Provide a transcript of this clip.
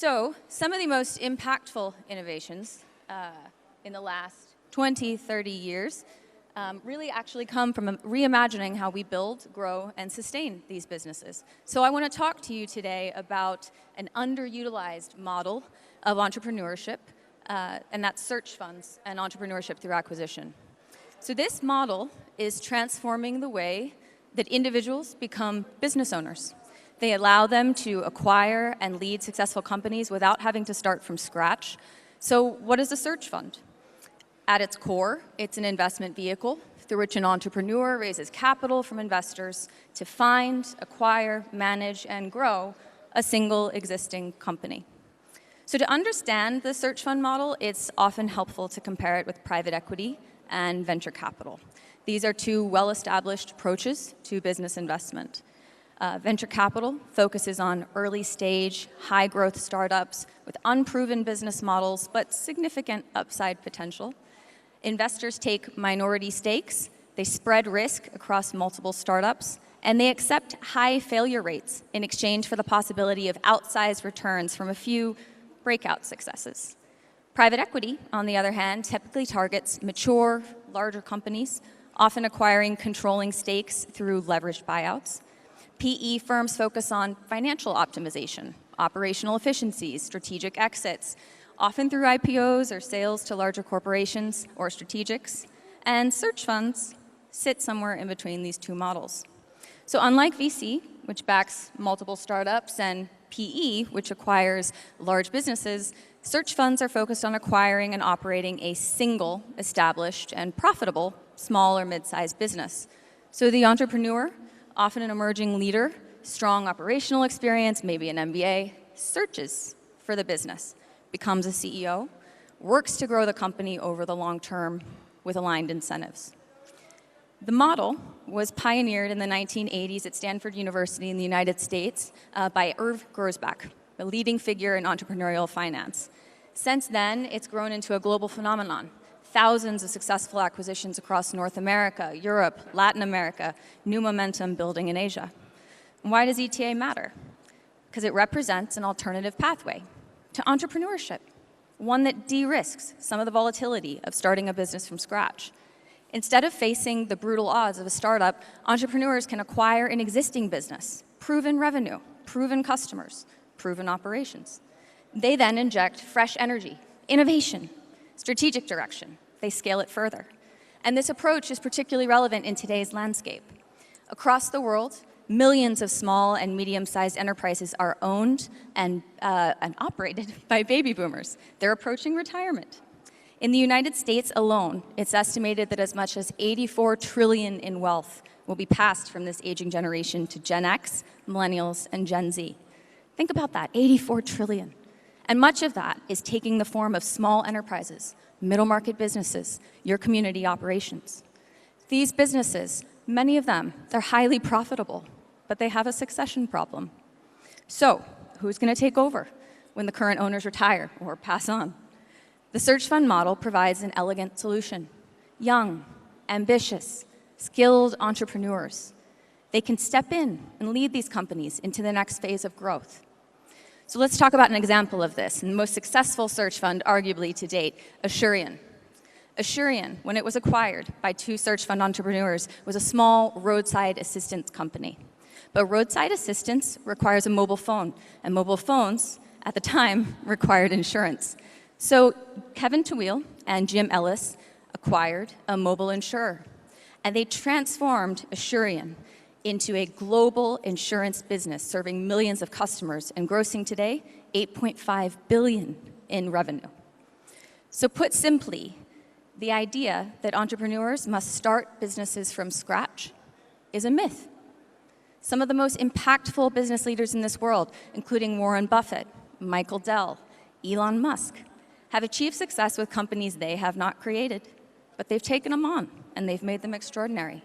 So some of the most impactful innovations in the last 20, 30 years really actually come from reimagining how we build, grow, and sustain these businesses. So I want to talk to you today about an underutilized model of entrepreneurship, and that's search funds and entrepreneurship through acquisition. So this model is transforming the way that individuals become business owners. They allow them to acquire and lead successful companies without having to start from scratch. So what is a search fund? At its core, it's an investment vehicle through which an entrepreneur raises capital from investors to find, acquire, manage, and grow a single existing company. So to understand the search fund model, it's often helpful to compare it with private equity and venture capital. These are two well-established approaches to business investment. Venture capital focuses on early-stage, high-growth startups with unproven business models but significant upside potential. Investors take minority stakes, they spread risk across multiple startups, and they accept high failure rates in exchange for the possibility of outsized returns from a few breakout successes. Private equity, on the other hand, typically targets mature, larger companies, often acquiring controlling stakes through leveraged buyouts. PE firms focus on financial optimization, operational efficiencies, strategic exits, often through IPOs or sales to larger corporations or strategics. And search funds sit somewhere in between these two models. So unlike VC, which backs multiple startups, and PE, which acquires large businesses, search funds are focused on acquiring and operating a single, established, and profitable small or mid-sized business. So the entrepreneur, often an emerging leader, strong operational experience, maybe an MBA, searches for the business, becomes a CEO, works to grow the company over the long term with aligned incentives. The model was pioneered in the 1980s at Stanford University in the United States by Irv Grousbeck, a leading figure in entrepreneurial finance. Since then, it's grown into a global phenomenon. Thousands of successful acquisitions across North America, Europe, Latin America, new momentum building in Asia. And why does ETA matter? Because it represents an alternative pathway to entrepreneurship, one that de-risks some of the volatility of starting a business from scratch. Instead of facing the brutal odds of a startup, entrepreneurs can acquire an existing business, proven revenue, proven customers, proven operations. They then inject fresh energy, innovation, strategic direction. They scale it further. And this approach is particularly relevant in today's landscape. Across the world, millions of small and medium-sized enterprises are owned and operated by baby boomers. They're approaching retirement. In the United States alone, it's estimated that as much as 84 trillion in wealth will be passed from this aging generation to Gen X, millennials, and Gen Z. Think about that, 84 trillion. And much of that is taking the form of small enterprises, middle market businesses, your community operations. These businesses, many of them, they're highly profitable, but they have a succession problem. So, who's going to take over when the current owners retire or pass on? The search fund model provides an elegant solution. Young, ambitious, skilled entrepreneurs. They can step in and lead these companies into the next phase of growth. So let's talk about an example of this, and the most successful search fund, arguably to date, Asclepian. Asclepian, when it was acquired by two search fund entrepreneurs, was a small roadside assistance company. But roadside assistance requires a mobile phone, and mobile phones, at the time, required insurance. So Kevin Tawil and Jim Ellis acquired a mobile insurer, and they transformed Asclepian into a global insurance business serving millions of customers and grossing today $8.5 billion in revenue. So put simply, the idea that entrepreneurs must start businesses from scratch is a myth. Some of the most impactful business leaders in this world, including Warren Buffett, Michael Dell, Elon Musk, have achieved success with companies they have not created, but they've taken them on and they've made them extraordinary.